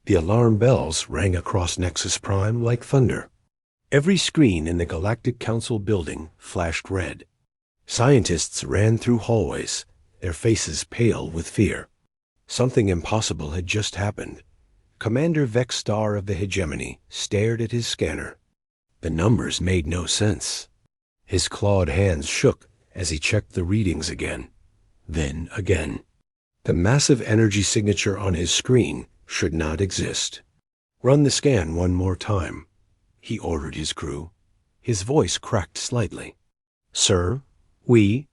The alarm bells rang across Nexus Prime like thunder. Every screen in the Galactic Council building flashed red. Scientists ran through hallways, their faces pale with fear. Something impossible had just happened. Commander Vex Star of the Hegemony stared at his scanner. The numbers made no sense. His clawed hands shook as he checked the readings again. Then again. The massive energy signature on his screen should not exist. Run the scan one more time, he ordered his crew. His voice cracked slightly. Sir, we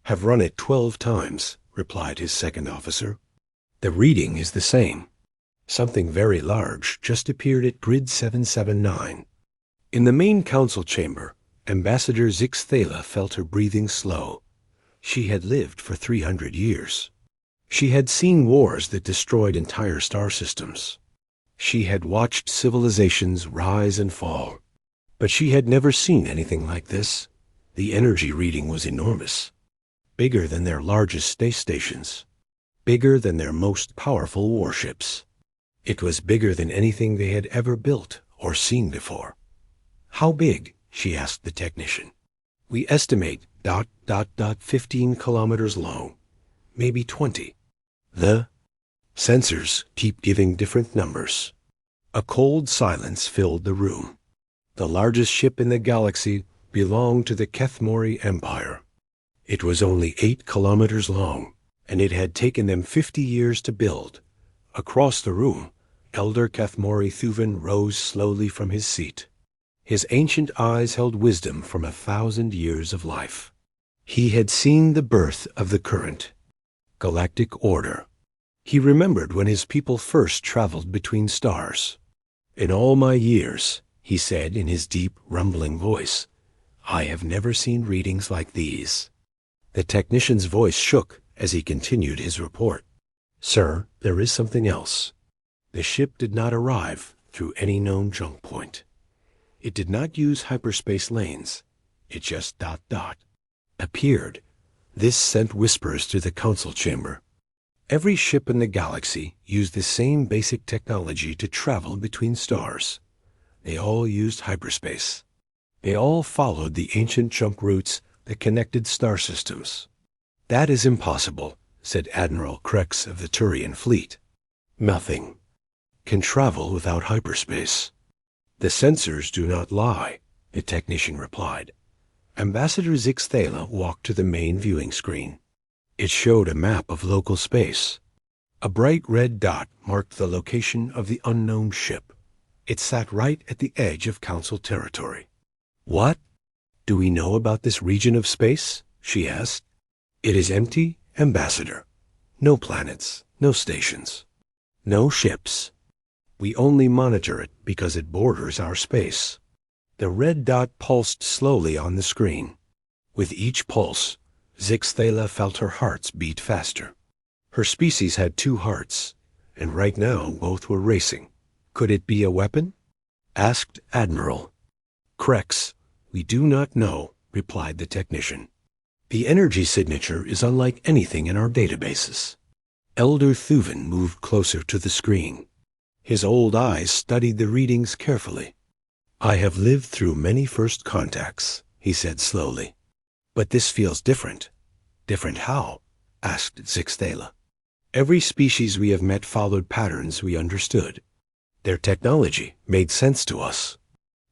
have run it 12 times, replied his second officer. The reading is the same. Something very large just appeared at grid 779. In the main council chamber, Ambassador Zix Thala felt her breathing slow. She had lived for 300 years. She had seen wars that destroyed entire star systems. She had watched civilizations rise and fall. But she had never seen anything like this. The energy reading was enormous. Bigger than their largest space stations. Bigger than their most powerful warships. It was bigger than anything they had ever built or seen before. How big? She asked the technician. We estimate ... 15 kilometers long, maybe 20. The sensors keep giving different numbers. A cold silence filled the room. The largest ship in the galaxy belonged to the Kethmori Empire. It was only 8 kilometers long, and it had taken them 50 years to build. Across the room, Elder Kethmori Thuvan rose slowly from his seat. His ancient eyes held wisdom from 1,000 years of life. He had seen the birth of the current galactic order. He remembered when his people first traveled between stars. In all my years, he said in his deep, rumbling voice, I have never seen readings like these. The technician's voice shook as he continued his report. Sir, there is something else. The ship did not arrive through any known jump point. It did not use hyperspace lanes. It just ... appeared. This sent whispers to the council chamber. Every ship in the galaxy used the same basic technology to travel between stars. They all used hyperspace. They all followed the ancient jump routes that connected star systems. That is impossible, said Admiral Krex of the Turian fleet. Nothing can travel without hyperspace. The sensors do not lie, the technician replied. Ambassador Zix Thala walked to the main viewing screen. It showed a map of local space. A bright red dot marked the location of the unknown ship. It sat right at the edge of Council territory. What do we know about this region of space? She asked. It is empty, Ambassador. No planets, no stations, no ships. We only monitor it because it borders our space. The red dot pulsed slowly on the screen. With each pulse, Zix Thala felt her hearts beat faster. Her species had 2 hearts, and right now both were racing. Could it be a weapon? Asked Admiral Krex. We do not know, replied the technician. The energy signature is unlike anything in our databases. Elder Thuvan moved closer to the screen. His old eyes studied the readings carefully. I have lived through many first contacts, he said slowly. But this feels different. Different how? Asked Zix Thala. Every species we have met followed patterns we understood. Their technology made sense to us.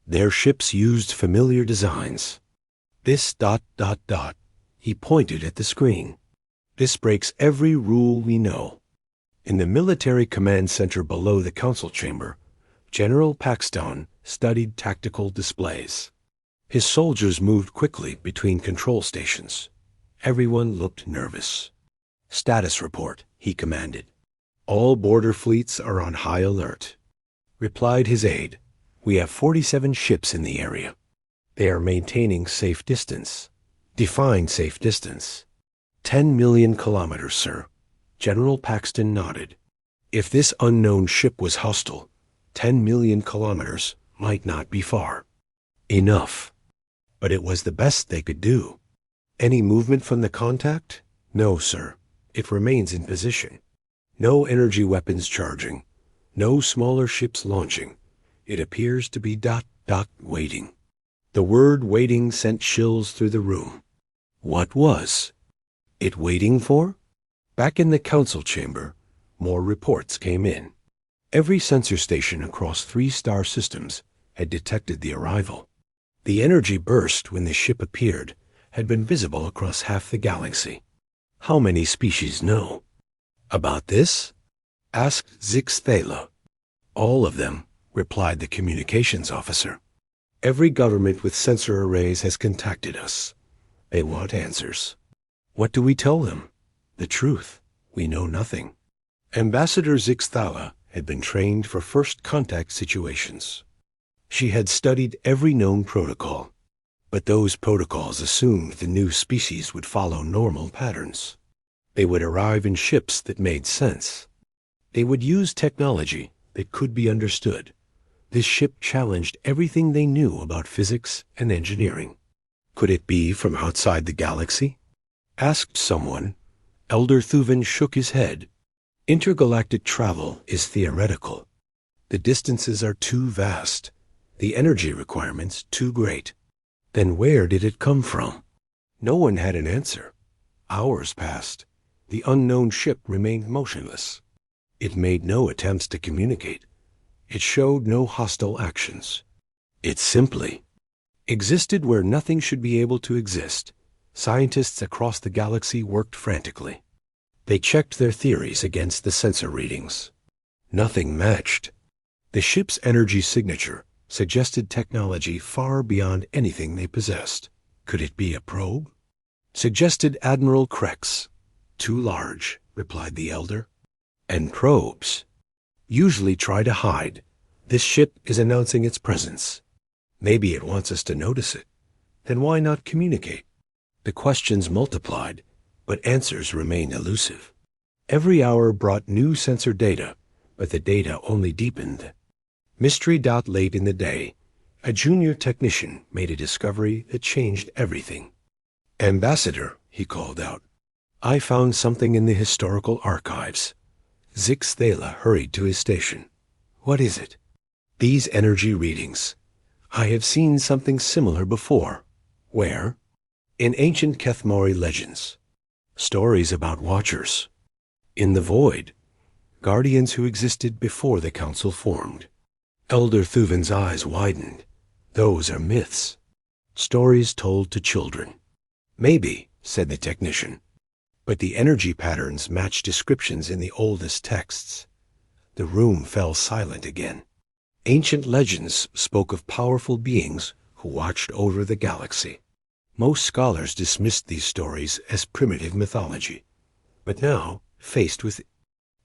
Their ships used familiar designs. This ... He pointed at the screen. This breaks every rule we know. In the military command center below the council chamber, General Paxton studied tactical displays. His soldiers moved quickly between control stations. Everyone looked nervous. Status report, he commanded. All border fleets are on high alert. Replied his aide. We have 47 ships in the area. They are maintaining safe distance. Define safe distance. 10 million kilometers, sir. General Paxton nodded. If this unknown ship was hostile, 10 million kilometers might not be far. Enough. But it was the best they could do. Any movement from the contact? No, sir. It remains in position. No energy weapons charging. No smaller ships launching. It appears to be ... waiting. The word waiting sent chills through the room. What was it waiting for? Back in the council chamber, more reports came in. Every sensor station across 3 star systems had detected the arrival. The energy burst when the ship appeared had been visible across half the galaxy. How many species know about this? Asked Zixthala. All of them, replied the communications officer. Every government with sensor arrays has contacted us. They want answers. What do we tell them? The truth. We know nothing. Ambassador Zixthala had been trained for first contact situations. She had studied every known protocol, but those protocols assumed the new species would follow normal patterns. They would arrive in ships that made sense. They would use technology that could be understood. This ship challenged everything they knew about physics and engineering. Could it be from outside the galaxy? Asked someone. Elder Thuvan shook his head. Intergalactic travel is theoretical. The distances are too vast. The energy requirements too great. Then where did it come from? No one had an answer. Hours passed. The unknown ship remained motionless. It made no attempts to communicate. It showed no hostile actions. It simply existed where nothing should be able to exist. Scientists across the galaxy worked frantically. They checked their theories against the sensor readings. Nothing matched. The ship's energy signature suggested technology far beyond anything they possessed. Could it be a probe? Suggested Admiral Krex. Too large, replied the elder. And probes usually try to hide. This ship is announcing its presence. Maybe it wants us to notice it. Then why not communicate? The questions multiplied, but answers remained elusive. Every hour brought new sensor data, but the data only deepened. Mystery. Late in the day, a junior technician made a discovery that changed everything. Ambassador, he called out, I found something in the historical archives. Zixthala hurried to his station. What is it? These energy readings. I have seen something similar before. Where? In ancient Kethmari legends. Stories about watchers. In the void. Guardians who existed before the council formed. Elder Thuvan's eyes widened. Those are myths. Stories told to children. Maybe, said the technician. But the energy patterns match descriptions in the oldest texts. The room fell silent again. Ancient legends spoke of powerful beings who watched over the galaxy. Most scholars dismissed these stories as primitive mythology. But now, faced with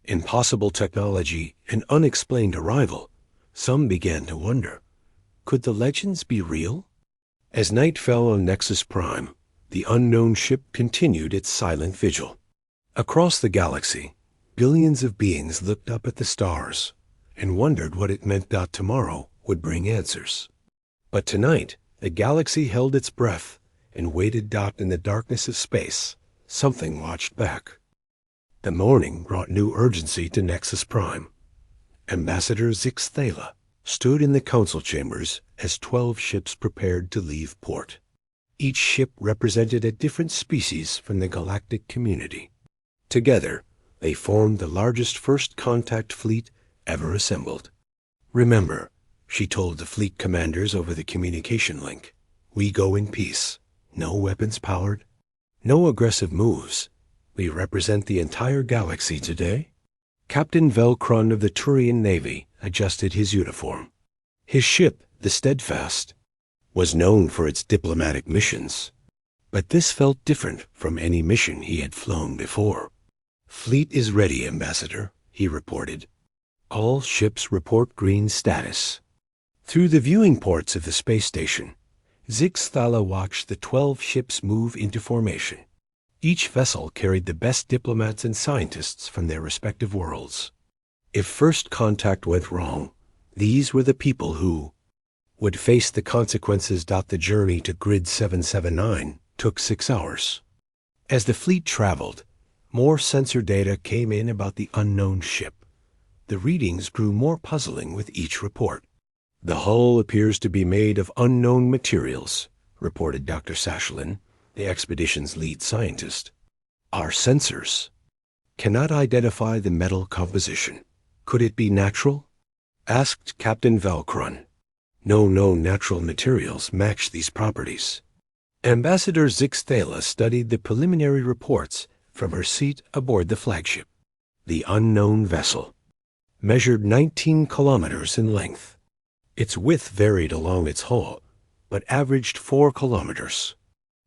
impossible technology and unexplained arrival, some began to wonder, could the legends be real? As night fell on Nexus Prime, the unknown ship continued its silent vigil. Across the galaxy, billions of beings looked up at the stars and wondered what it meant that tomorrow would bring answers. But tonight, the galaxy held its breath and waited. In the darkness of space, something watched back. The morning brought new urgency to Nexus Prime. Ambassador Zixthala stood in the council chambers as 12 ships prepared to leave port. Each ship represented a different species from the galactic community. Together, they formed the largest first contact fleet ever assembled. Remember, she told the fleet commanders over the communication link, we go in peace. No weapons powered. No aggressive moves. We represent the entire galaxy today. Captain Velkron of the Turian Navy adjusted his uniform. His ship, the Steadfast, was known for its diplomatic missions. But this felt different from any mission he had flown before. Fleet is ready, Ambassador, he reported. All ships report green status. Through the viewing ports of the space station, Zixthala watched the 12 ships move into formation. Each vessel carried the best diplomats and scientists from their respective worlds. If first contact went wrong, these were the people who would face the consequences. The journey to Grid 779 took 6 hours. As the fleet traveled, more sensor data came in about the unknown ship. The readings grew more puzzling with each report. "The hull appears to be made of unknown materials," reported Dr. Sashlin, the expedition's lead scientist. "Our sensors cannot identify the metal composition. Could it be natural?" asked Captain Valkron. "No known natural materials match these properties." Ambassador Zixthala studied the preliminary reports from her seat aboard the flagship. The unknown vessel measured 19 kilometers in length. Its width varied along its hull, but averaged 4 kilometers.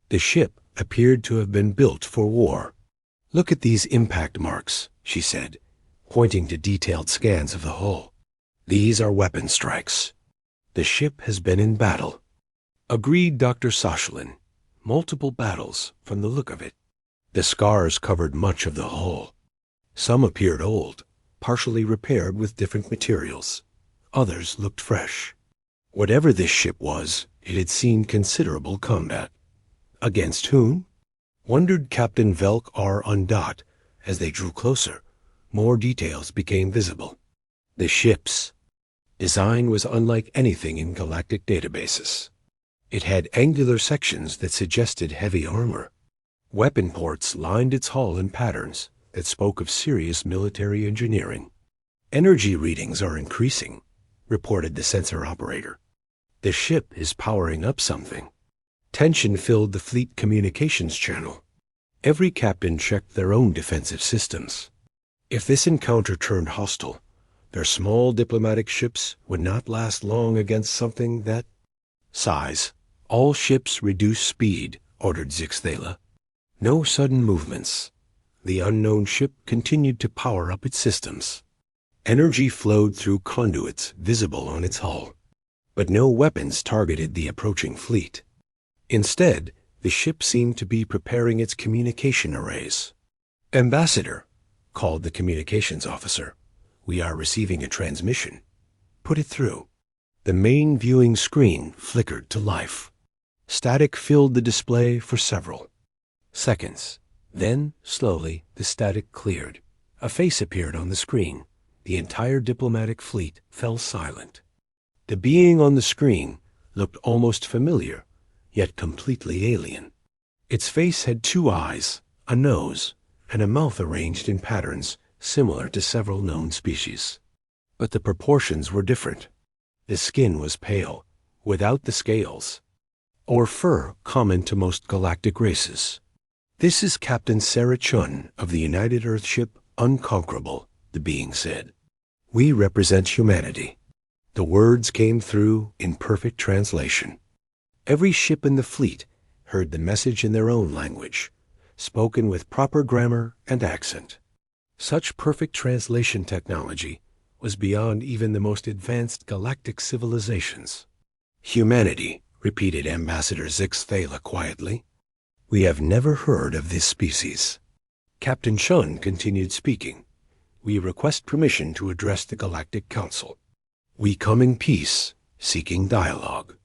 The ship appeared to have been built for war. "Look at these impact marks," she said, pointing to detailed scans of the hull. "These are weapon strikes. The ship has been in battle." Agreed Dr. Sashlin. Multiple battles, from the look of it. The scars covered much of the hull. Some appeared old, partially repaired with different materials. Others looked fresh. Whatever this ship was, it had seen considerable combat. Against whom? Wondered Captain Velk R. Undot. As they drew closer, more details became visible. The ship's design was unlike anything in galactic databases. It had angular sections that suggested heavy armor. Weapon ports lined its hull in patterns that spoke of serious military engineering. "Energy readings are increasing," reported the sensor operator. "The ship is powering up something." Tension filled the fleet communications channel. Every captain checked their own defensive systems. If this encounter turned hostile, their small diplomatic ships would not last long against something that... "Size. All ships reduce speed," ordered Zixthala. "No sudden movements." The unknown ship continued to power up its systems. Energy flowed through conduits visible on its hull, but no weapons targeted the approaching fleet. Instead, the ship seemed to be preparing its communication arrays. "Ambassador," called the communications officer, "we are receiving a transmission." "Put it through." The main viewing screen flickered to life. Static filled the display for several seconds. Then, slowly, the static cleared. A face appeared on the screen. The entire diplomatic fleet fell silent. The being on the screen looked almost familiar, yet completely alien. Its face had 2 eyes, a nose, and a mouth arranged in patterns similar to several known species. But the proportions were different. The skin was pale, without the scales, or fur common to most galactic races. "This is Captain Sarah Chun of the United Earth ship Unconquerable," the being said. "We represent humanity." The words came through in perfect translation. Every ship in the fleet heard the message in their own language, spoken with proper grammar and accent. Such perfect translation technology was beyond even the most advanced galactic civilizations. "Humanity," repeated Ambassador Zixthala quietly. "We have never heard of this species." Captain Chun continued speaking. "We request permission to address the Galactic Council. We come in peace, seeking dialogue."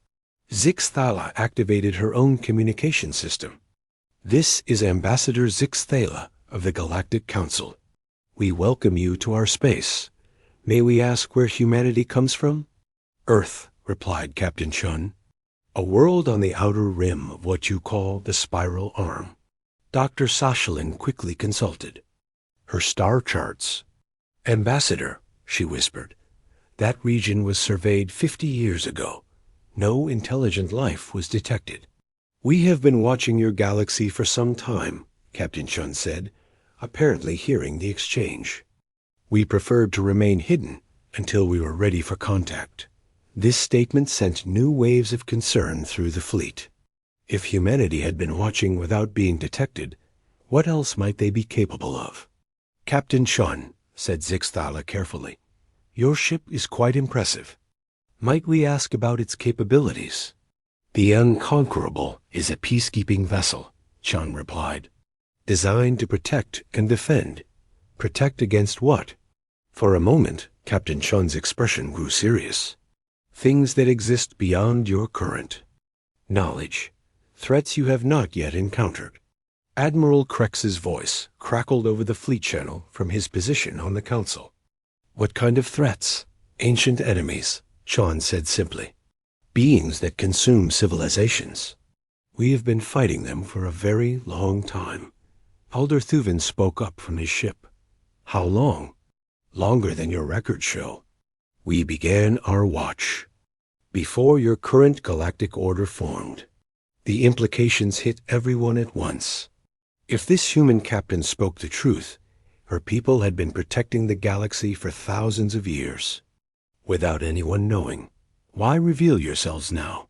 Zixthala activated her own communication system. "This is Ambassador Zixthala of the Galactic Council. We welcome you to our space. May we ask where humanity comes from?" "Earth," replied Captain Chun. "A world on the outer rim of what you call the spiral arm." Dr. Sashlin quickly consulted her star charts. "Ambassador," she whispered, "that region was surveyed 50 years ago. No intelligent life was detected." "We have been watching your galaxy for some time," Captain Chun said, apparently hearing the exchange. "We preferred to remain hidden until we were ready for contact." This statement sent new waves of concern through the fleet. If humanity had been watching without being detected, what else might they be capable of? "Captain Chun," said Zixthala carefully, "your ship is quite impressive. Might we ask about its capabilities?" "The Unconquerable is a peacekeeping vessel," Chun replied. "Designed to protect and defend." "Protect against what?" For a moment, Captain Chun's expression grew serious. "Things that exist beyond your current knowledge. Threats you have not yet encountered." Admiral Krex's voice crackled over the fleet channel from his position on the council. What kind of threats? Ancient enemies, Sean said simply. Beings that consume civilizations. We have been fighting them for a very long time. Alder Thuven spoke up from his ship. How long? Longer than your records show. We began our watch before your current galactic order formed. The implications hit everyone at once. If this human captain spoke the truth, her people had been protecting the galaxy for thousands of years. Without anyone knowing. Why reveal yourselves now?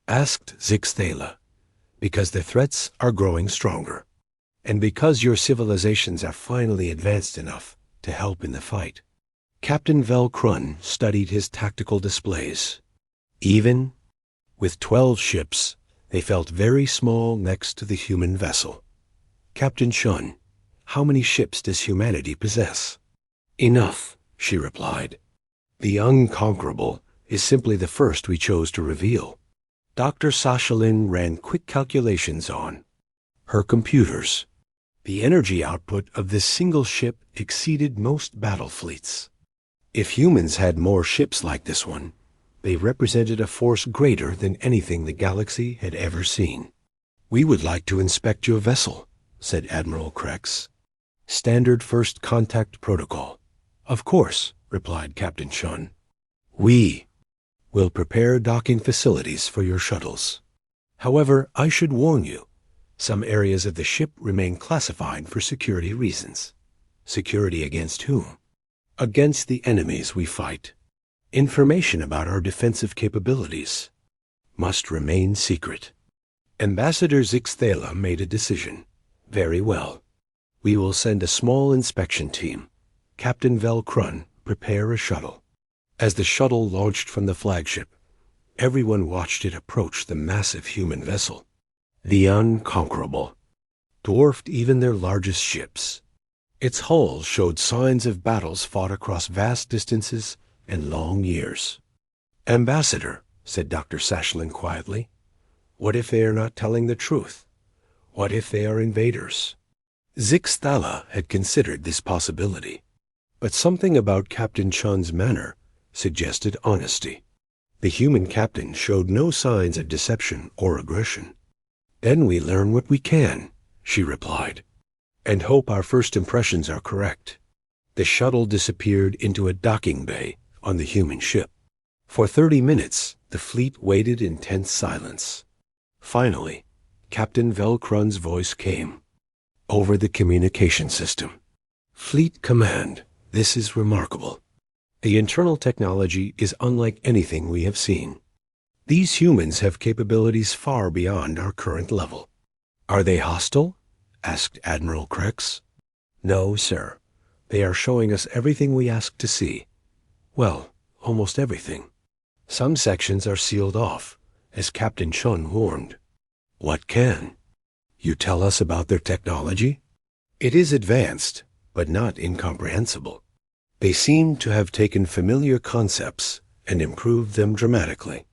Asked Zixthala. Because the threats are growing stronger. And because your civilizations have finally advanced enough to help in the fight. Captain Vel Krun studied his tactical displays. Even with 12 ships, they felt very small next to the human vessel. Captain Shun, how many ships does humanity possess? Enough, she replied. The unconquerable is simply the first we chose to reveal. Dr. Sashalin ran quick calculations on her computers. The energy output of this single ship exceeded most battle fleets. If humans had more ships like this one, they represented a force greater than anything the galaxy had ever seen. We would like to inspect your vessel, said Admiral Krex. Standard first contact protocol. Of course, replied Captain Shun. We will prepare docking facilities for your shuttles. However, I should warn you, some areas of the ship remain classified for security reasons. Security against whom? Against the enemies we fight. Information about our defensive capabilities must remain secret. Ambassador Zixthala made a decision. Very well. We will send a small inspection team. Captain Vel Krun, prepare a shuttle. As the shuttle launched from the flagship, everyone watched it approach the massive human vessel. The unconquerable, dwarfed even their largest ships. Its hull showed signs of battles fought across vast distances and long years. Ambassador, said Dr. Sashalin quietly, what if they are not telling the truth? What if they are invaders? Zixthala had considered this possibility, but something about Captain Chun's manner suggested honesty. The human captain showed no signs of deception or aggression. Then we learn what we can, she replied, and hope our first impressions are correct. The shuttle disappeared into a docking bay on the human ship. For 30 minutes, the fleet waited in tense silence. Finally, Captain Vel Krun's voice came over the communication system. Fleet Command, this is remarkable. The internal technology is unlike anything we have seen. These humans have capabilities far beyond our current level. Are they hostile? Asked Admiral Krex. No, sir. They are showing us everything we asked to see. Well, almost everything. Some sections are sealed off, as Captain Shun warned. What can you tell us about their technology? It is advanced, but not incomprehensible. They seem to have taken familiar concepts and improved them dramatically.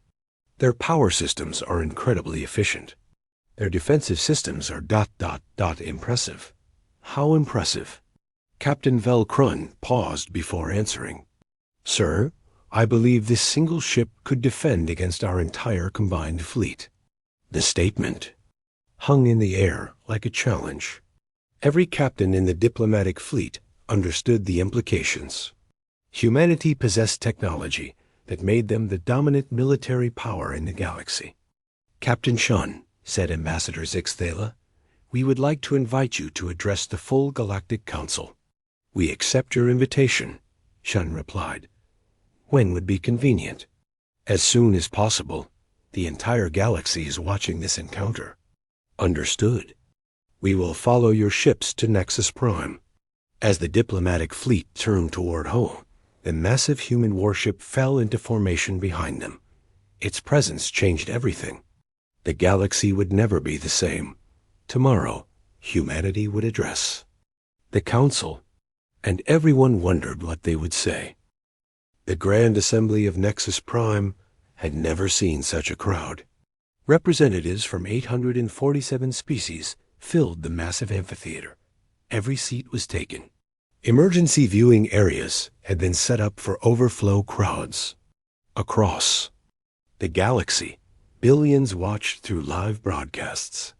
Their power systems are incredibly efficient. Their defensive systems are ... impressive. How impressive? Captain Vel Krun paused before answering. Sir, I believe this single ship could defend against our entire combined fleet. The statement hung in the air like a challenge. Every captain in the diplomatic fleet understood the implications. Humanity possessed technology that made them the dominant military power in the galaxy. Captain Shun, said Ambassador Zixthala, we would like to invite you to address the full Galactic Council. We accept your invitation, Shun replied. When would be convenient? As soon as possible. The entire galaxy is watching this encounter. Understood. We will follow your ships to Nexus Prime. As the diplomatic fleet turned toward home, the massive human warship fell into formation behind them. Its presence changed everything. The galaxy would never be the same. Tomorrow, humanity would address the Council, and everyone wondered what they would say. The Grand Assembly of Nexus Prime had never seen such a crowd. Representatives from 847 species filled the massive amphitheater. Every seat was taken. Emergency viewing areas had been set up for overflow crowds. Across the galaxy, billions watched through live broadcasts.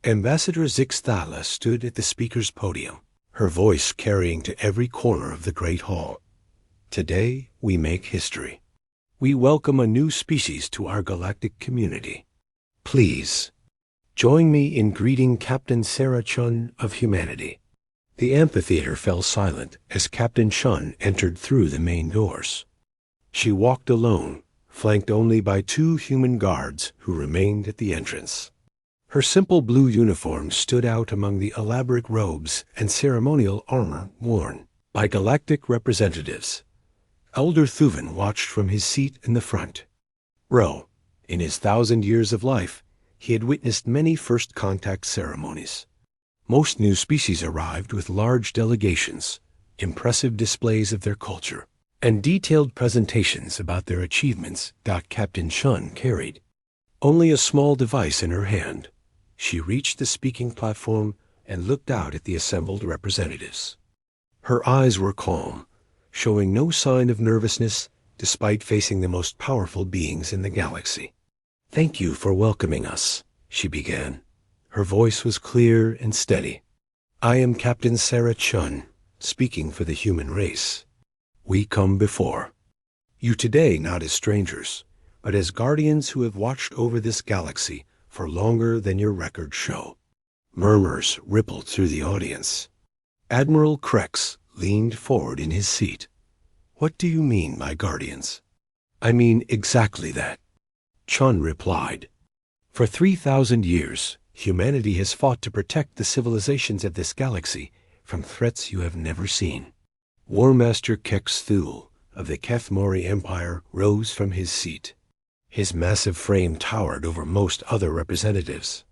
Ambassador Zixthala stood at the speaker's podium, her voice carrying to every corner of the Great Hall. Today, we make history. We welcome a new species to our galactic community. Please, join me in greeting Captain Sarah Chun of humanity. The amphitheater fell silent as Captain Chun entered through the main doors. She walked alone, flanked only by 2 human guards who remained at the entrance. Her simple blue uniform stood out among the elaborate robes and ceremonial armor worn by galactic representatives. Elder Thuven watched from his seat in the front row. In his 1,000 years of life, he had witnessed many first contact ceremonies. Most new species arrived with large delegations, impressive displays of their culture, and detailed presentations about their achievements. Captain Chun carried only a small device in her hand. She reached the speaking platform and looked out at the assembled representatives. Her eyes were calm, showing no sign of nervousness despite facing the most powerful beings in the galaxy. "Thank you for welcoming us," she began. Her voice was clear and steady. "I am Captain Sarah Chun, speaking for the human race. We come before you today not as strangers, but as guardians who have watched over this galaxy for longer than your records show." Murmurs rippled through the audience. Admiral Krex leaned forward in his seat. "What do you mean by guardians?" "I mean exactly that," Chun replied. "For 3,000 years, humanity has fought to protect the civilizations of this galaxy from threats you have never seen." War Master Kex Thul of the Kethmori Empire rose from his seat. His massive frame towered over most other representatives.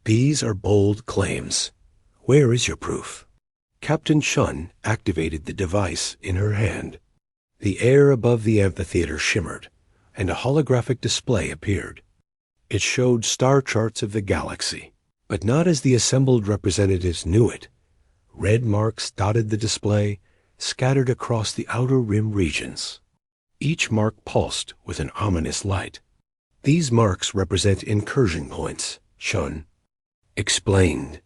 "These are bold claims. Where is your proof?" Captain Chun activated the device in her hand. The air above the amphitheater shimmered, and a holographic display appeared. It showed star charts of the galaxy, but not as the assembled representatives knew it. Red marks dotted the display, scattered across the outer rim regions. Each mark pulsed with an ominous light. "These marks represent incursion points," Chun explained.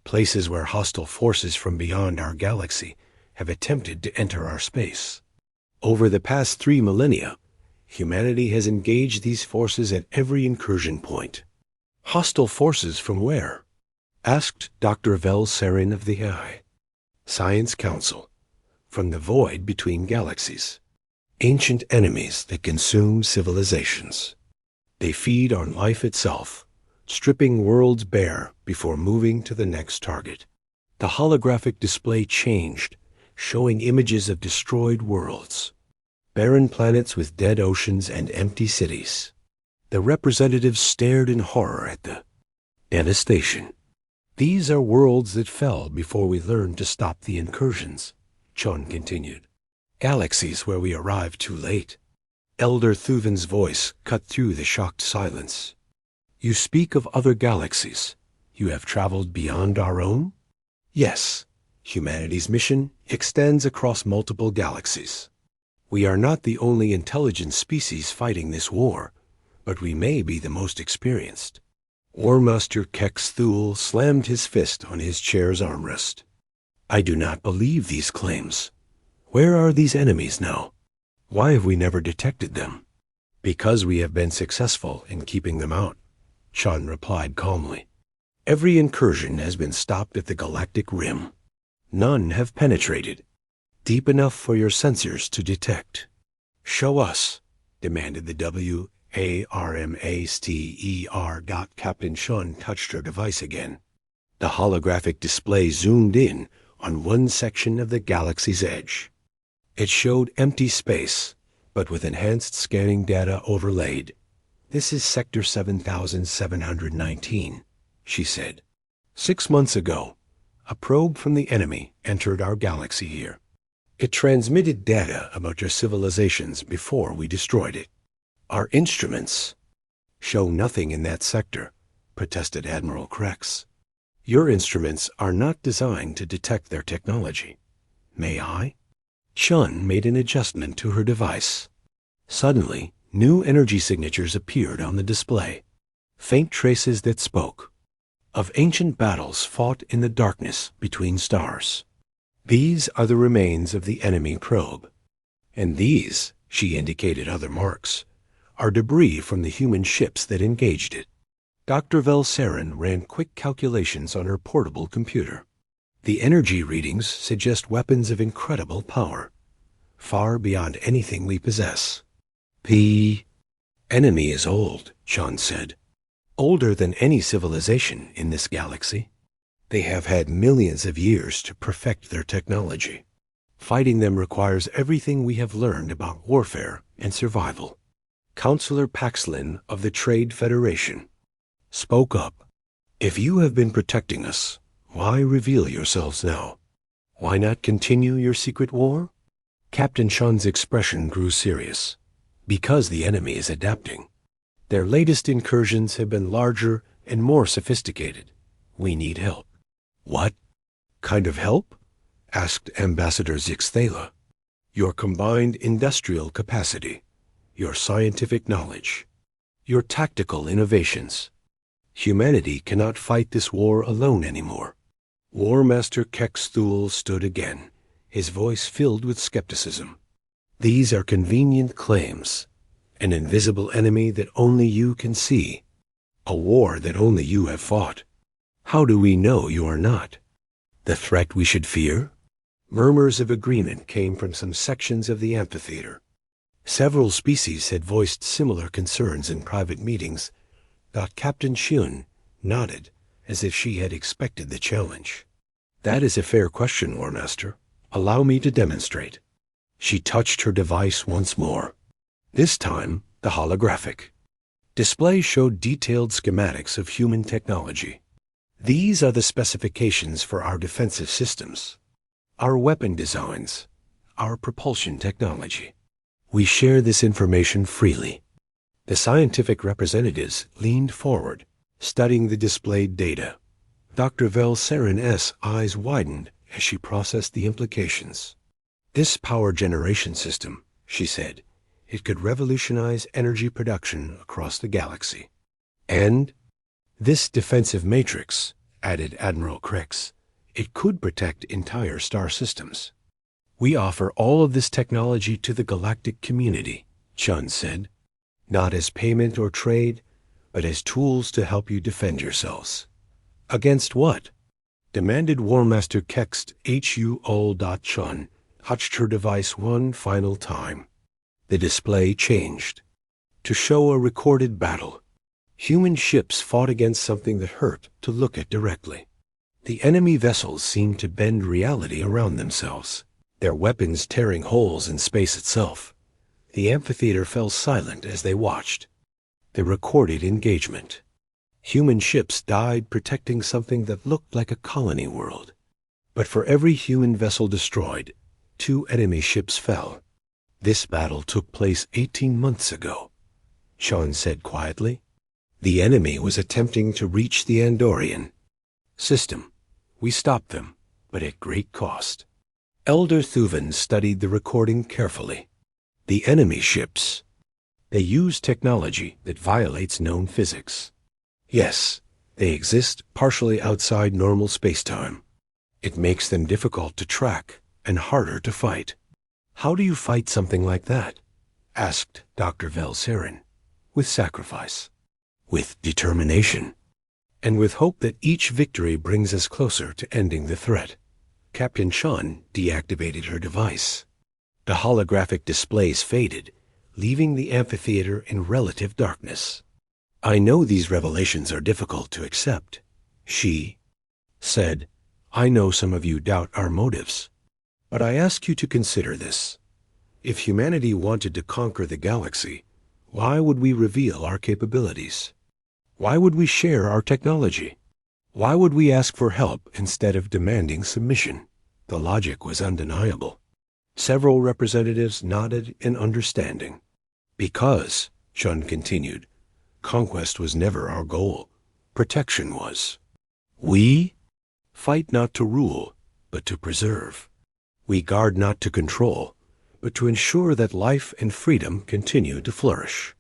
"Places where hostile forces from beyond our galaxy have attempted to enter our space. Over the past 3 millennia, humanity has engaged these forces at every incursion point." "Hostile forces from where?" asked Dr. Vel Sarin of the AI Science Council. "From the void between galaxies. Ancient enemies that consume civilizations. They feed on life itself, stripping worlds bare before moving to the next target." The holographic display changed, showing images of destroyed worlds, barren planets with dead oceans and empty cities. The representatives stared in horror at the devastation. "These are worlds that fell before we learned to stop the incursions," Chun continued. "Galaxies where we arrived too late." Elder Thuven's voice cut through the shocked silence. "You speak of other galaxies. You have traveled beyond our own?" "Yes. Humanity's mission extends across multiple galaxies. We are not the only intelligent species fighting this war, but we may be the most experienced." War Master Kex Thul slammed his fist on his chair's armrest. "I do not believe these claims. Where are these enemies now? Why have we never detected them?" "Because we have been successful in keeping them out," Chun replied calmly. "Every incursion has been stopped at the galactic rim. None have penetrated deep enough for your sensors to detect." "Show us," demanded the WARMASTER. Captain Chun touched her device again. The holographic display zoomed in on one section of the galaxy's edge. It showed empty space, but with enhanced scanning data overlaid. "This is Sector 7719, she said. 6 months ago, a probe from the enemy entered our galaxy here. It transmitted data about your civilizations before we destroyed it. Our instruments show nothing in that sector," protested Admiral Krex. "Your instruments are not designed to detect their technology. May I? Chun made an adjustment to her device. Suddenly, new energy signatures appeared on the display. Faint traces that spoke of ancient battles fought in the darkness between stars. These are the remains of the enemy probe. And these, she indicated other marks, are debris from the human ships that engaged it. Dr. Velsarin ran quick calculations on her portable computer. The energy readings suggest weapons of incredible power, far beyond anything we possess. The enemy is old, Sean said. Older than any civilization in this galaxy. They have had millions of years to perfect their technology. Fighting them requires everything we have learned about warfare and survival. Counselor Paxlin of the Trade Federation spoke up. If you have been protecting us, why reveal yourselves now? Why not continue your secret war? Captain Shun's expression grew serious. Because the enemy is adapting. Their latest incursions have been larger and more sophisticated. We need help. What kind of help? Asked Ambassador Zixthala. Your combined industrial capacity, your scientific knowledge, your tactical innovations. Humanity cannot fight this war alone anymore. War Master Kex Thule stood again, his voice filled with skepticism. These are convenient claims. An invisible enemy that only you can see. A war that only you have fought. How do we know you are not? The threat we should fear? Murmurs of agreement came from some sections of the amphitheater. Several species had voiced similar concerns in private meetings. Captain Shun nodded as if she had expected the challenge. That is a fair question, War Master. Allow me to demonstrate. She touched her device once more. This time, the holographic display showed detailed schematics of human technology. These are the specifications for our defensive systems, our weapon designs, our propulsion technology. We share this information freely. The scientific representatives leaned forward, studying the displayed data. Dr. Velsarin's eyes widened as she processed the implications. This power generation system, she said, it could revolutionize energy production across the galaxy. And this defensive matrix, added Admiral Krex, it could protect entire star systems. We offer all of this technology to the galactic community, Chun said, not as payment or trade, but as tools to help you defend yourselves. Against what? Demanded War Master Kext Chun touched her device one final time. The display changed. To show a recorded battle. Human ships fought against something that hurt to look at directly. The enemy vessels seemed to bend reality around themselves, their weapons tearing holes in space itself. The amphitheater fell silent as they watched. The recorded engagement. Human ships died protecting something that looked like a colony world. But for every human vessel destroyed, 2 enemy ships fell. This battle took place 18 months ago, Sean said quietly. The enemy was attempting to reach the Andorian system. We stopped them, but at great cost. Elder Thuvan studied the recording carefully. The enemy ships, they use technology that violates known physics. Yes, they exist partially outside normal spacetime. It makes them difficult to track and harder to fight. How do you fight something like that? Asked Dr. Velsarin. With sacrifice, with determination, and with hope that each victory brings us closer to ending the threat. Captain Shun deactivated her device. The holographic displays faded, leaving the amphitheater in relative darkness. I know these revelations are difficult to accept, she said. I know some of you doubt our motives. But I ask you to consider this. If humanity wanted to conquer the galaxy, why would we reveal our capabilities? Why would we share our technology? Why would we ask for help instead of demanding submission? The logic was undeniable. Several representatives nodded in understanding. Because, Chun continued, conquest was never our goal. Protection was. We fight not to rule, but to preserve. We guard not to control, but to ensure that life and freedom continue to flourish."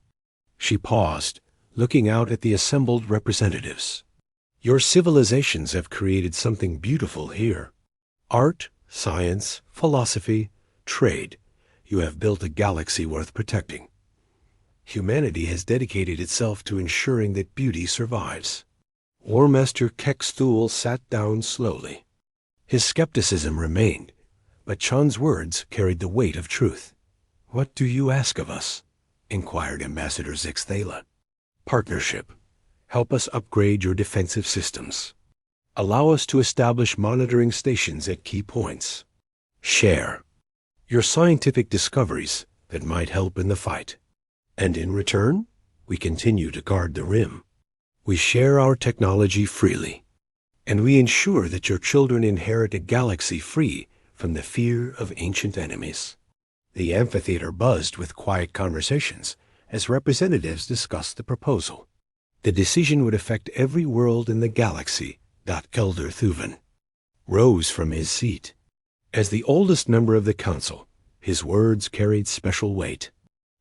She paused, looking out at the assembled representatives. "Your civilizations have created something beautiful here. Art, science, philosophy, trade. You have built a galaxy worth protecting. Humanity has dedicated itself to ensuring that beauty survives." War Master Kekstool sat down slowly. His skepticism remained, but Chun's words carried the weight of truth. "What do you ask of us?" inquired Ambassador Zixthala. "Partnership. Help us upgrade your defensive systems. Allow us to establish monitoring stations at key points. Share your scientific discoveries that might help in the fight. And in return, we continue to guard the Rim. We share our technology freely, and we ensure that your children inherit a galaxy free from the fear of ancient enemies." The amphitheater buzzed with quiet conversations as representatives discussed the proposal. The decision would affect every world in the galaxy. Elder Thuven rose from his seat. As the oldest member of the council, his words carried special weight.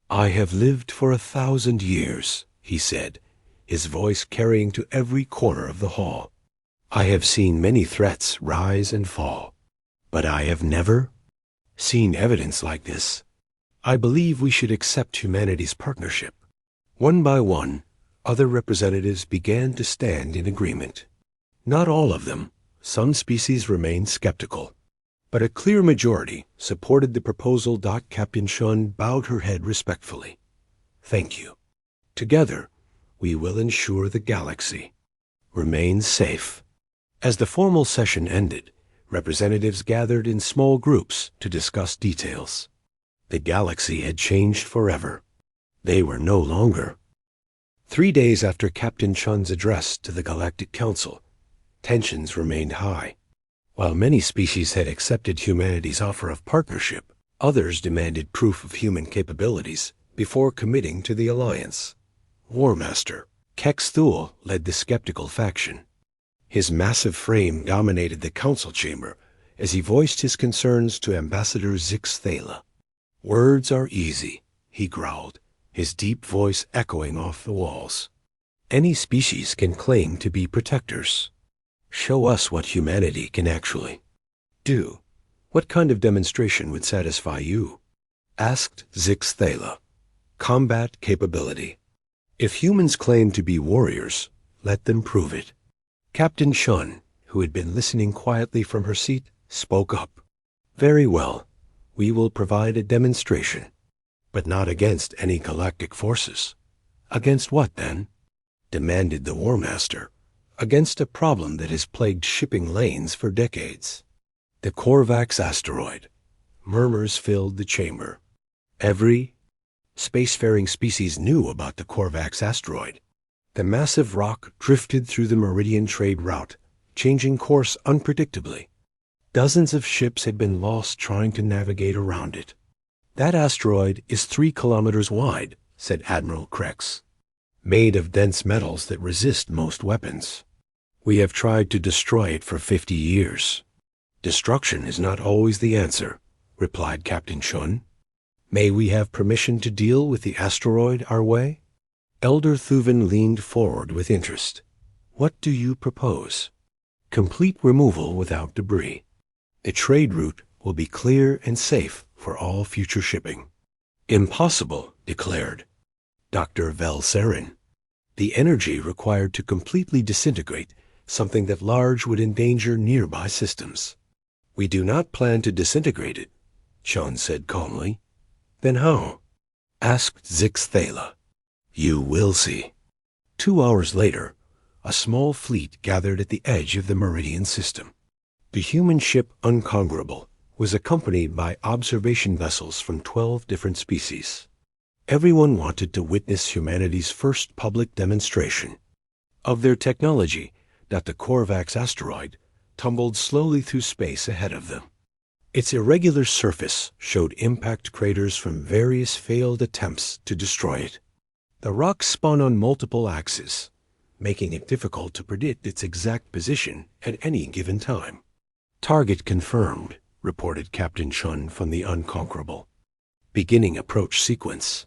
"I have lived for 1,000 years, he said, his voice carrying to every corner of the hall. "I have seen many threats rise and fall, but I have never seen evidence like this. I believe we should accept humanity's partnership." One by one, other representatives began to stand in agreement. Not all of them. Some species remained skeptical, but a clear majority supported the proposal. Captain Shun bowed her head respectfully. "Thank you. Together, we will ensure the galaxy remains safe." As the formal session ended, representatives gathered in small groups to discuss details. The galaxy had changed forever. They were no longer. 3 days after Captain Chun's address to the Galactic Council, tensions remained high. While many species had accepted humanity's offer of partnership, others demanded proof of human capabilities before committing to the alliance. War Master Kekstool led the skeptical faction. His massive frame dominated the council chamber as he voiced his concerns to Ambassador Zixthala. "Words are easy," he growled, his deep voice echoing off the walls. "Any species can claim to be protectors. Show us what humanity can actually do. What kind of demonstration would satisfy you?" asked Zixthala. "Combat capability. If humans claim to be warriors, let them prove it." Captain Shun, who had been listening quietly from her seat, spoke up. "Very well. We will provide a demonstration, but not against any galactic forces." "Against what, then?" demanded the War Master. "Against a problem that has plagued shipping lanes for decades. The Korvax asteroid." Murmurs filled the chamber. Every spacefaring species knew about the Korvax asteroid. The massive rock drifted through the Meridian trade route, changing course unpredictably. Dozens of ships had been lost trying to navigate around it. "That asteroid is 3 kilometers wide," said Admiral Krex, "made of dense metals that resist most weapons. We have tried to destroy it for 50 years. "Destruction is not always the answer," replied Captain Shun. "May we have permission to deal with the asteroid our way?" Elder Thuven leaned forward with interest. "What do you propose?" "Complete removal without debris. The trade route will be clear and safe for all future shipping." "Impossible," declared Dr. Velsarin. "The energy required to completely disintegrate something that large would endanger nearby systems." "We do not plan to disintegrate it," Chun said calmly. "Then how?" asked Zixthala. "You will see." 2 hours later, a small fleet gathered at the edge of the Meridian system. The human ship Unconquerable was accompanied by observation vessels from 12 different species. Everyone wanted to witness humanity's first public demonstration of their technology that the Korvax asteroid tumbled slowly through space ahead of them. Its irregular surface showed impact craters from various failed attempts to destroy it. The rock spun on multiple axes, making it difficult to predict its exact position at any given time. "Target confirmed," reported Captain Chun from the Unconquerable. Beginning approach sequence.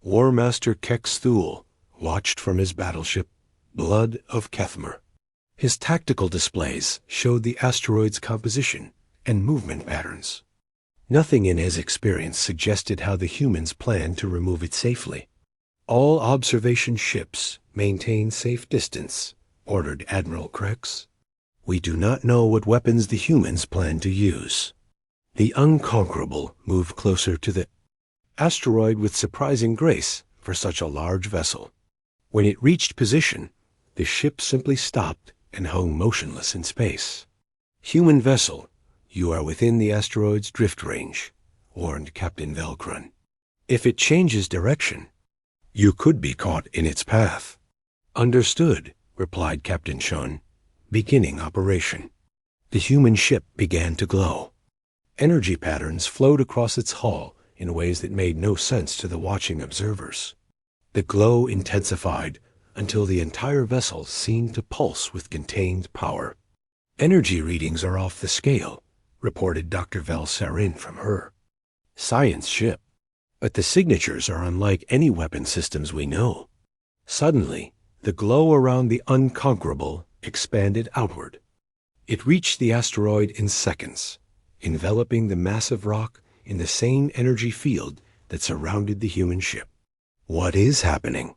War Master Kex Thule watched from his battleship, Blood of Kethmer. His tactical displays showed the asteroid's composition and movement patterns. Nothing in his experience suggested how the humans planned to remove it safely. All observation ships maintain safe distance, ordered Admiral Krex. We do not know what weapons the humans plan to use. The Unconquerable moved closer to the asteroid with surprising grace for such a large vessel. When it reached position, the ship simply stopped and hung motionless in space. Human vessel, you are within the asteroid's drift range, warned Captain Velkrun. If it changes direction, you could be caught in its path. Understood, replied Captain Chun. Beginning operation. The human ship began to glow. Energy patterns flowed across its hull in ways that made no sense to the watching observers. The glow intensified until the entire vessel seemed to pulse with contained power. Energy readings are off the scale, reported Dr. Velsarin from her science ship. But the signatures are unlike any weapon systems we know. Suddenly, the glow around the Unconquerable expanded outward. It reached the asteroid in seconds, enveloping the massive rock in the same energy field that surrounded the human ship. What is happening?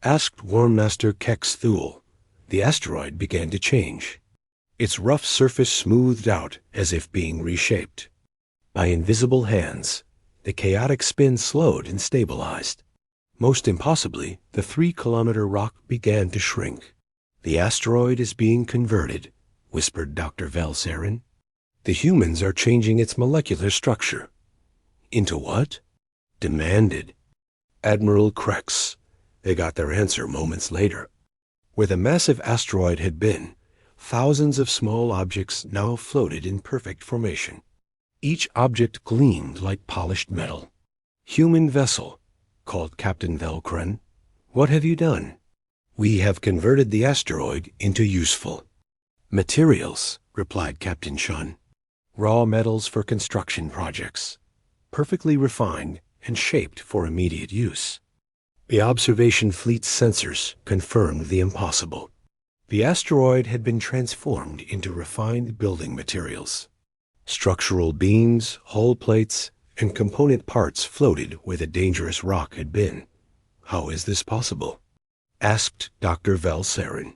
Asked War Master Kex Thule. The asteroid began to change. Its rough surface smoothed out as if being reshaped. By invisible hands, the chaotic spin slowed and stabilized. Most impossibly, the 3-kilometer rock began to shrink. The asteroid is being converted, whispered Dr. Velsarin. The humans are changing its molecular structure. Into what? Demanded Admiral Krex. They got their answer moments later. Where the massive asteroid had been, thousands of small objects now floated in perfect formation. Each object gleamed like polished metal. Human vessel, called Captain Velkrun. What have you done? We have converted the asteroid into useful materials, replied Captain Chun. Raw metals for construction projects, perfectly refined and shaped for immediate use. The observation fleet's sensors confirmed the impossible. The asteroid had been transformed into refined building materials. Structural beams, hull plates, and component parts floated where the dangerous rock had been. How is this possible? Asked Dr. Velsarin.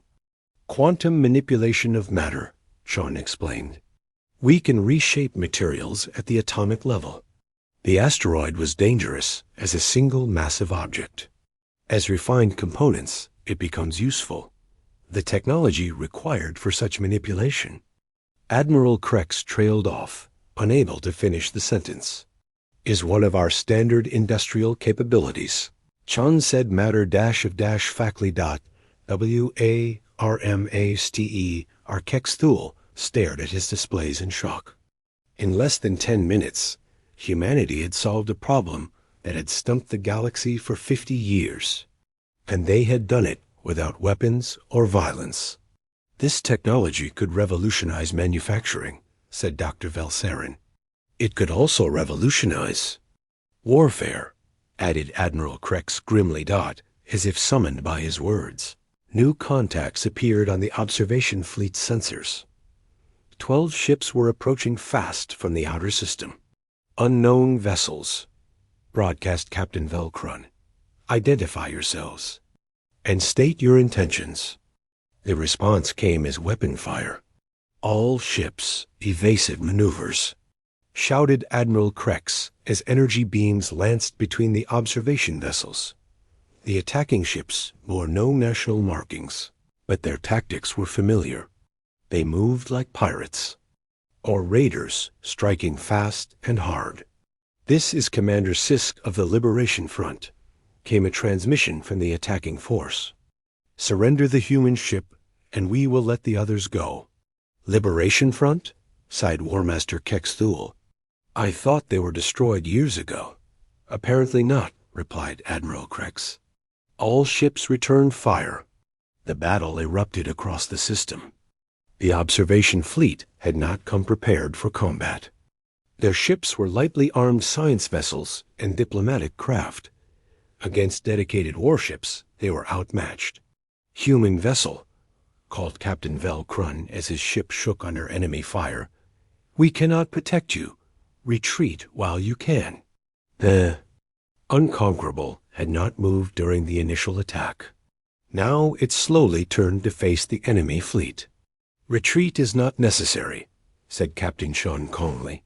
Quantum manipulation of matter, Chun explained. We can reshape materials at the atomic level. The asteroid was dangerous as a single massive object. As refined components, it becomes useful. The technology required for such manipulation. Admiral Krex trailed off, unable to finish the sentence. Is one of our standard industrial capabilities. Chun said matter-of-factly. W-A-R-M-A-S-T-E. Kex Thule stared at his displays in shock. In less than 10 minutes, humanity had solved a problem that had stumped the galaxy for 50 years. And they had done it without weapons or violence. This technology could revolutionize manufacturing, said Dr. Velsarin. It could also revolutionize warfare, added Admiral Krex grimly, as if summoned by his words. New contacts appeared on the observation fleet's sensors. 12 ships were approaching fast from the outer system. Unknown vessels, broadcast Captain Velkrun. Identify yourselves and state your intentions. The response came as weapon fire. All ships, evasive maneuvers, shouted Admiral Krex as energy beams lanced between the observation vessels. The attacking ships bore no national markings, but their tactics were familiar. They moved like pirates, or raiders striking fast and hard. This is Commander Sisk of the Liberation Front, came a transmission from the attacking force. Surrender the human ship, and we will let the others go. Liberation Front? Sighed War Master Kex Thule. I thought they were destroyed years ago. Apparently not, replied Admiral Krex. All ships returned fire. The battle erupted across the system. The observation fleet had not come prepared for combat. Their ships were lightly armed science vessels and diplomatic craft. Against dedicated warships, they were outmatched. "Human vessel," called Captain Vel Krun as his ship shook under enemy fire. "We cannot protect you. Retreat while you can." The Unconquerable had not moved during the initial attack. Now it slowly turned to face the enemy fleet. "Retreat is not necessary," said Captain Shun calmly.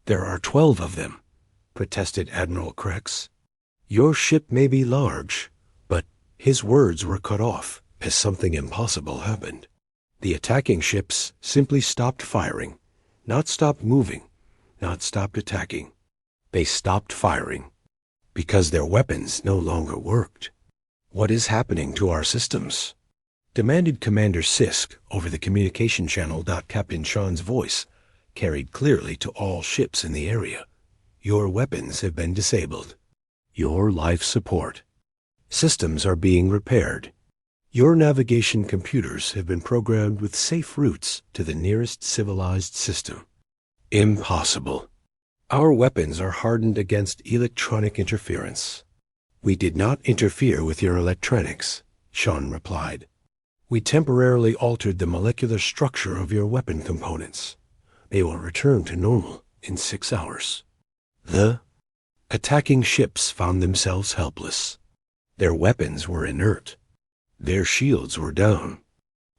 "There are 12 of them," protested Admiral Krex. "Your ship may be large, but—" His words were cut off as something impossible happened. The attacking ships simply stopped firing, not stopped moving, not stopped attacking. They stopped firing because their weapons no longer worked. "What is happening to our systems?" demanded Commander Sisk over the communication channel. Captain Sean's voice carried clearly to all ships in the area. "Your weapons have been disabled. Your life support systems are being repaired. Your navigation computers have been programmed with safe routes to the nearest civilized system." "Impossible. Our weapons are hardened against electronic interference." "We did not interfere with your electronics," Sean replied. "We temporarily altered the molecular structure of your weapon components. They will return to normal in 6 hours." The attacking ships found themselves helpless. Their weapons were inert. Their shields were down.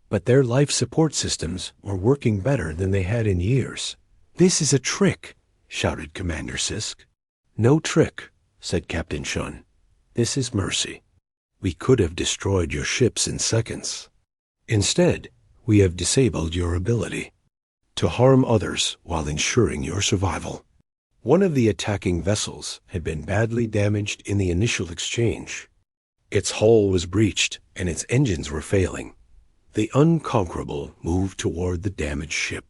But their life support systems were working better than they had in years. "This is a trick," shouted Commander Sisk. "No trick," said Captain Shun. "This is mercy. We could have destroyed your ships in seconds. Instead, we have disabled your ability to harm others while ensuring your survival." One of the attacking vessels had been badly damaged in the initial exchange. Its hull was breached and its engines were failing. The Unconquerable moved toward the damaged ship.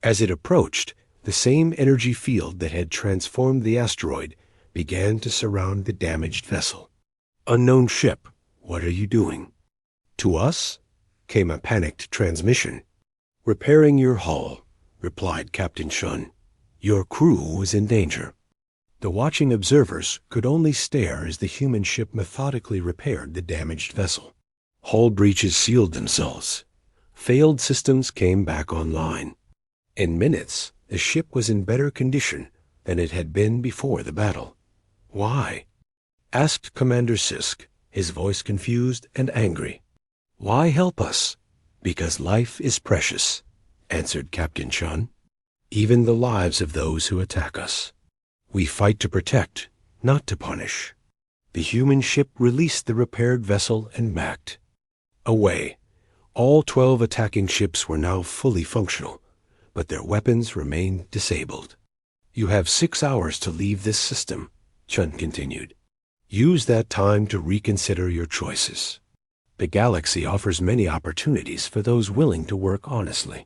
As it approached, the same energy field that had transformed the asteroid began to surround the damaged vessel. "Unknown ship, what are you doing?" "To us?" came a panicked transmission. "Repairing your hull," replied Captain Shun. "Your crew was in danger." The watching observers could only stare as the human ship methodically repaired the damaged vessel. Hull breaches sealed themselves. Failed systems came back online. In minutes, the ship was in better condition than it had been before the battle. "Why?" asked Commander Sisk, his voice confused and angry. "Why help us?" "Because life is precious," answered Captain Shun. "Even the lives of those who attack us. We fight to protect, not to punish." The human ship released the repaired vessel and backed away. All 12 attacking ships were now fully functional, but their weapons remained disabled. "You have 6 hours to leave this system," Chun continued. "Use that time to reconsider your choices. The galaxy offers many opportunities for those willing to work honestly."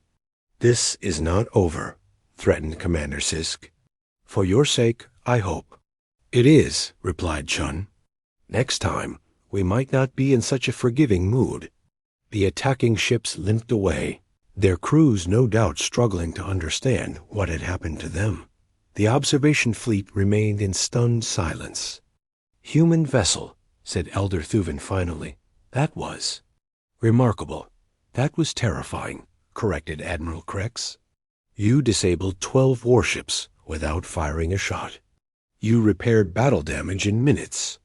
"This is not over," threatened Commander Sisk. "For your sake, I hope." "It is," replied Chun. "Next time, we might not be in such a forgiving mood." The attacking ships limped away, their crews no doubt struggling to understand what had happened to them. The observation fleet remained in stunned silence. "Human vessel," said Elder Thuven finally. "That was remarkable." "That was terrifying," corrected Admiral Krex. "You disabled 12 warships without firing a shot. You repaired battle damage in minutes.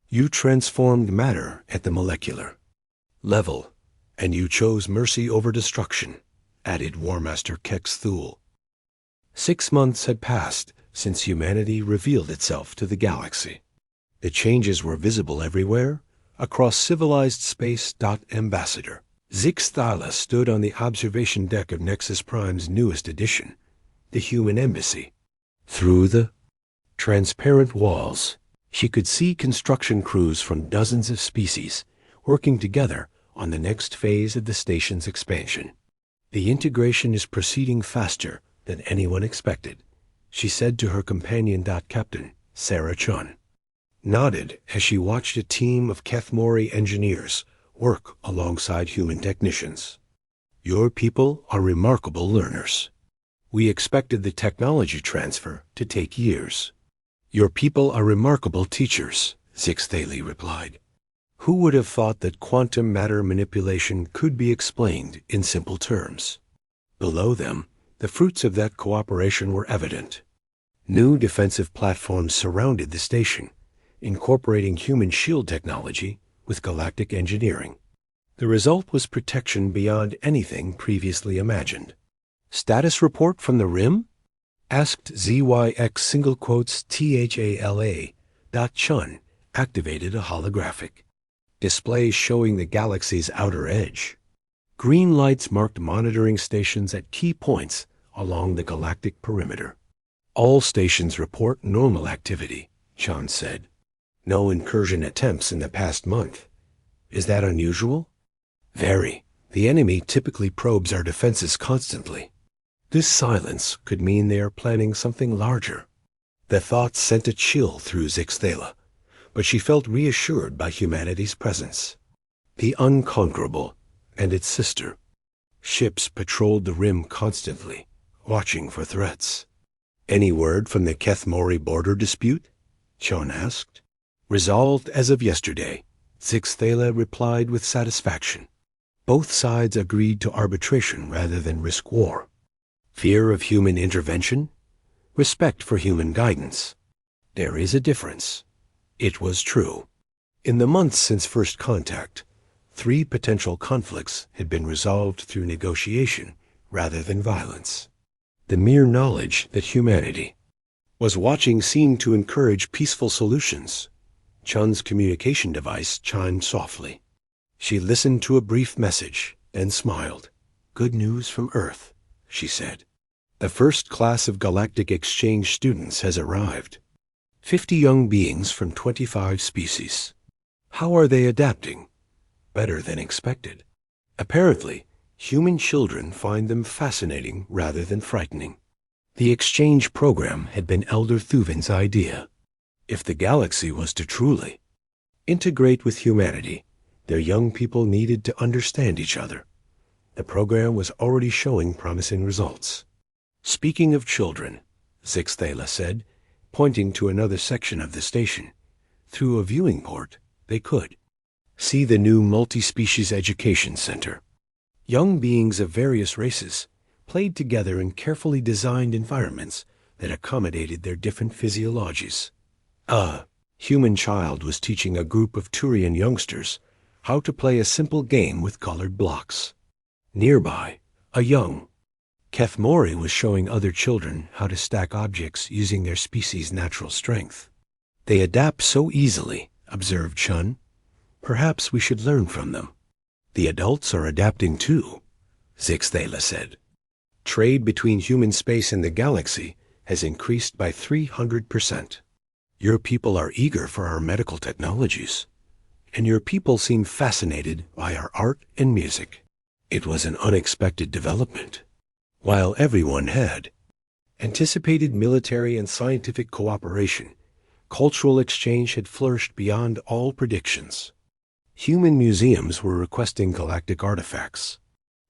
You transformed matter at the molecular level, and you chose mercy over destruction," added War Master Kex Thule. 6 months had passed since humanity revealed itself to the galaxy. The changes were visible everywhere, across civilized space. Ambassador Zix Thala stood on the observation deck of Nexus Prime's newest edition, the human embassy. Through the transparent walls, she could see construction crews from dozens of species working together on the next phase of the station's expansion. "The integration is proceeding faster than anyone expected," she said to her companion. Captain Sarah Chun nodded as she watched a team of Kethmori engineers work alongside human technicians. "Your people are remarkable learners. We expected the technology transfer to take years. Your people are remarkable teachers, Zixthali replied. Who would have thought that quantum matter manipulation could be explained in simple terms? Below them, the fruits of that cooperation were evident. New defensive platforms surrounded the station, incorporating human shield technology with galactic engineering. The result was protection beyond anything previously imagined. Status report from the Rim? Asked ZYX single quotes THALA. Chun activated a holographic. Display showing the galaxy's outer edge. Green lights marked monitoring stations at key points along the galactic perimeter. All stations report normal activity, Chun said. No incursion attempts in the past month. Is that unusual? Very. The enemy typically probes our defenses constantly. This silence could mean they are planning something larger. The thought sent a chill through Zixthela, but she felt reassured by humanity's presence. The Unconquerable and its sister. Ships patrolled the Rim constantly, watching for threats. Any word from the Kethmori border dispute? Chon asked. Resolved as of yesterday, Zixthela replied with satisfaction. Both sides agreed to arbitration rather than risk war. Fear of human intervention? Respect for human guidance. There is a difference. It was true. In the months since first contact, 3 potential conflicts had been resolved through negotiation rather than violence. The mere knowledge that humanity was watching seemed to encourage peaceful solutions. Chun's communication device chimed softly. She listened to a brief message, then smiled. Good news from Earth, she said. The first class of galactic exchange students has arrived. 50 young beings from 25 species. How are they adapting? Better than expected. Apparently, human children find them fascinating rather than frightening. The exchange program had been Elder Thuvin's idea. If the galaxy was to truly integrate with humanity, their young people needed to understand each other. The program was already showing promising results. Speaking of children, Zixthela said, pointing to another section of the station. Through a viewing port, they could see the new multi-species education center. Young beings of various races played together in carefully designed environments that accommodated their different physiologies. A human child was teaching a group of Turian youngsters how to play a simple game with colored blocks. Nearby, a young Kethmori was showing other children how to stack objects using their species' natural strength. They adapt so easily, observed Chun. Perhaps we should learn from them. The adults are adapting too, Zixthela said. Trade between human space and the galaxy has increased by 300%. Your people are eager for our medical technologies, and your people seem fascinated by our art and music. It was an unexpected development. While everyone had anticipated military and scientific cooperation, cultural exchange had flourished beyond all predictions. Human museums were requesting galactic artifacts.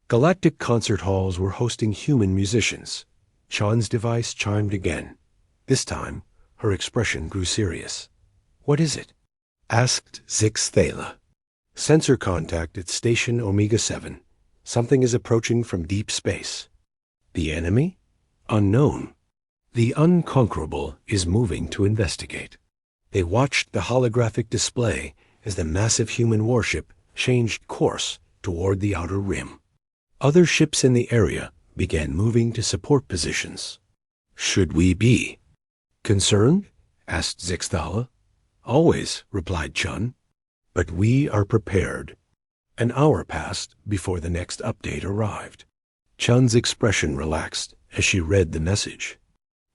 Galactic concert halls were hosting human musicians. Chon's device chimed again. This time, her expression grew serious. What is it? Asked Zixthela. Sensor contact at Station Omega-7. Something is approaching from deep space. The enemy? Unknown. The Unconquerable is moving to investigate. They watched the holographic display as the massive human warship changed course toward the outer rim. Other ships in the area began moving to support positions. Should we be concerned? Asked Zixthela. Always, replied Chun. But we are prepared. An hour passed before the next update arrived. Chun's expression relaxed as she read the message.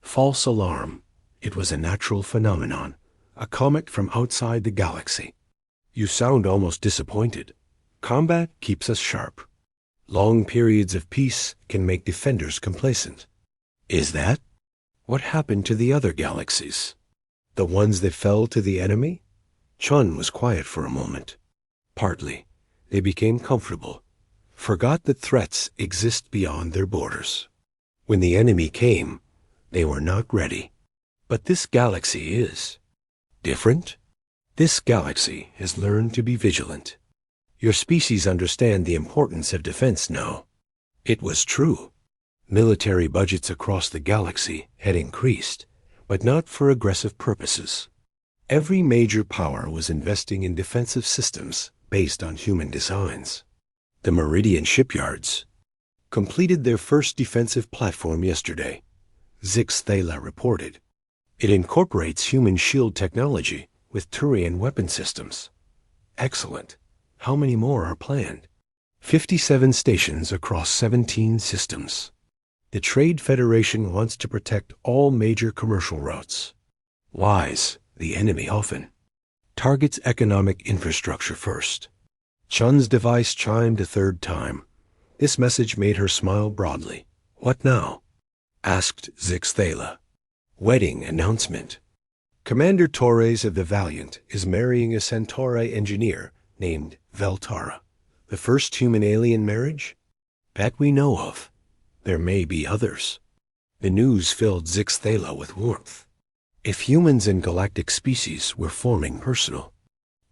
False alarm. It was a natural phenomenon, a comet from outside the galaxy. You sound almost disappointed. Combat keeps us sharp. Long periods of peace can make defenders complacent. Is that? What happened to the other galaxies? The ones that fell to the enemy? Chun was quiet for a moment. Partly, they became comfortable, forgot that threats exist beyond their borders. When the enemy came, they were not ready. But this galaxy is different. This galaxy has learned to be vigilant. Your species understand the importance of defense now. It was true. Military budgets across the galaxy had increased, but not for aggressive purposes. Every major power was investing in defensive systems based on human designs. The Meridian shipyards completed their first defensive platform yesterday, Zixthala reported. It incorporates human shield technology with Turian weapon systems. Excellent. How many more are planned? 57 stations across 17 systems. The Trade Federation wants to protect all major commercial routes. Wise, the enemy often targets economic infrastructure first. Chun's device chimed a third time. This message made her smile broadly. What now? Asked Zixthala. Wedding announcement. Commander Torres of the Valiant is marrying a Centauri engineer named Veltara. The first human-alien marriage? That we know of. There may be others. The news filled Zixthala with warmth. If humans and galactic species were forming personal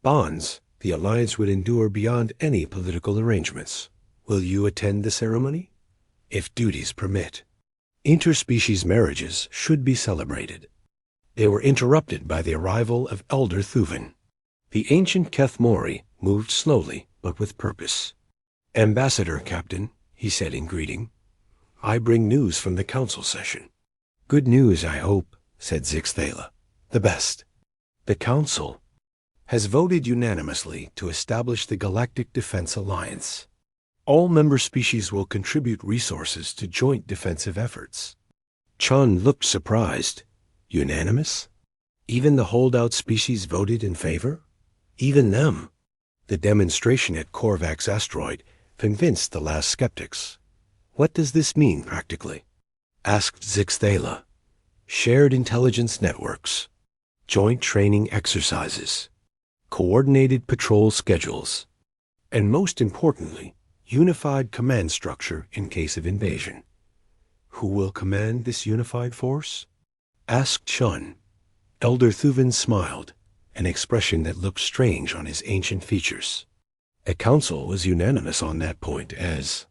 bonds, the alliance would endure beyond any political arrangements. Will you attend the ceremony? If duties permit. Interspecies marriages should be celebrated. They were interrupted by the arrival of Elder Thuvan. The ancient Kethmori moved slowly, but with purpose. Ambassador, Captain, he said in greeting. I bring news from the council session. Good news, I hope, said Zixthala. The best. The council has voted unanimously to establish the Galactic Defense Alliance. All member species will contribute resources to joint defensive efforts. Chun looked surprised. Unanimous? Even the holdout species voted in favor? Even them? The demonstration at Korvax asteroid convinced the last skeptics. What does this mean practically? Asked Zixthala. Shared intelligence networks, joint training exercises, coordinated patrol schedules, and most importantly, unified command structure in case of invasion. Who will command this unified force? Asked Chun. Elder Thuvan smiled, an expression that looked strange on his ancient features. A council was unanimous on that point as,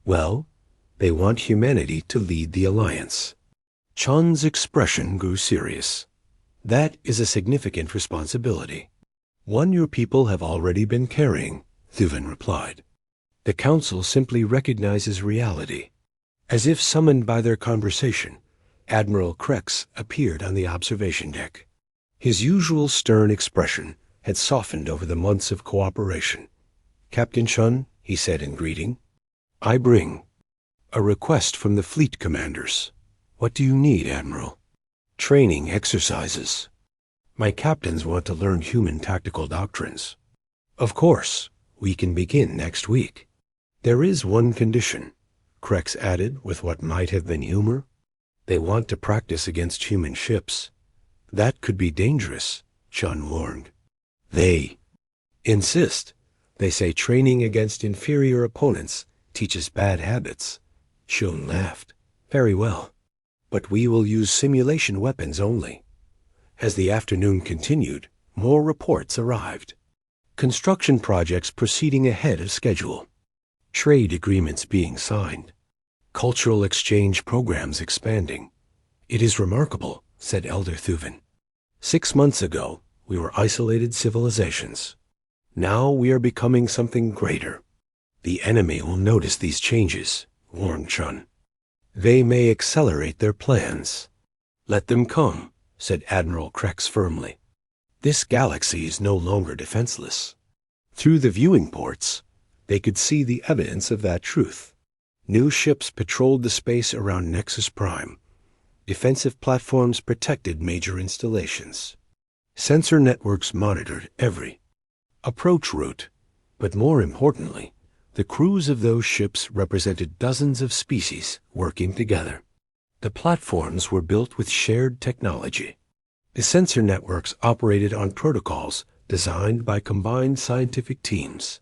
well, they want humanity to lead the alliance. Chun's expression grew serious. That is a significant responsibility. One your people have already been carrying, Thuvan replied. The council simply recognizes reality. As if summoned by their conversation, Admiral Krex appeared on the observation deck. His usual stern expression had softened over the months of cooperation. Captain Chun, he said in greeting, I bring a request from the fleet commanders. What do you need, Admiral? Training exercises. My captains want to learn human tactical doctrines. Of course, we can begin next week. There is one condition, Krex added with what might have been humor. They want to practice against human ships. That could be dangerous, Chun warned. They insist. They say training against inferior opponents teaches bad habits. Shun laughed. Very well. But we will use simulation weapons only. As the afternoon continued, more reports arrived. Construction projects proceeding ahead of schedule. Trade agreements being signed. Cultural exchange programs expanding. It is remarkable, said Elder Thuvan. 6 months ago, we were isolated civilizations. Now we are becoming something greater. The enemy will notice these changes, warned Chun. They may accelerate their plans. Let them come, said Admiral Krex firmly. This galaxy is no longer defenseless. Through the viewing ports, they could see the evidence of that truth. New ships patrolled the space around Nexus Prime. Defensive platforms protected major installations. Sensor networks monitored every approach route. But more importantly, the crews of those ships represented dozens of species working together. The platforms were built with shared technology. The sensor networks operated on protocols designed by combined scientific teams.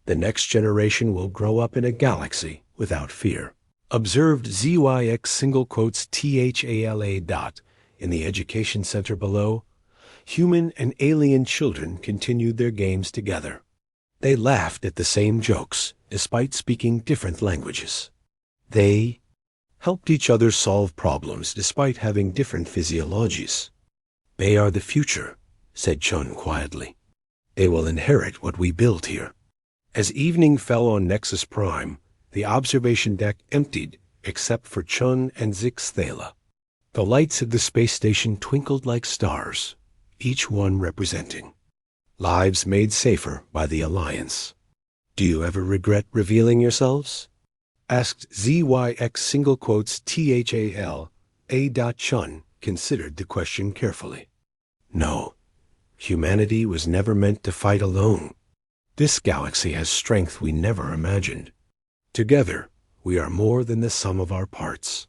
The next generation will grow up in a galaxy without fear. observed ZYX single quotes THALA dot in the education center below, human and alien children continued their games together. They laughed at the same jokes, despite speaking different languages. They helped each other solve problems despite having different physiologies. They are the future, said Chun quietly. They will inherit what we build here. As evening fell on Nexus Prime, the observation deck emptied except for Chun and Zix Thala. The lights of the space station twinkled like stars, each one representing lives made safer by the Alliance. Do you ever regret revealing yourselves? Asked ZYX single quotes THAL. A. Chun considered the question carefully. No, humanity was never meant to fight alone. This galaxy has strength we never imagined. Together, we are more than the sum of our parts.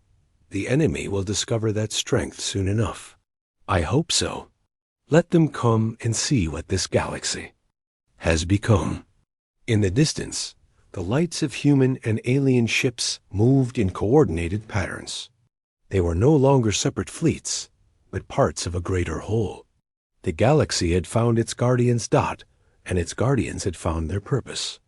The enemy will discover that strength soon enough. I hope so. Let them come and see what this galaxy has become. In the distance, the lights of human and alien ships moved in coordinated patterns. They were no longer separate fleets, but parts of a greater whole. The galaxy had found its guardians dot, and its guardians had found their purpose.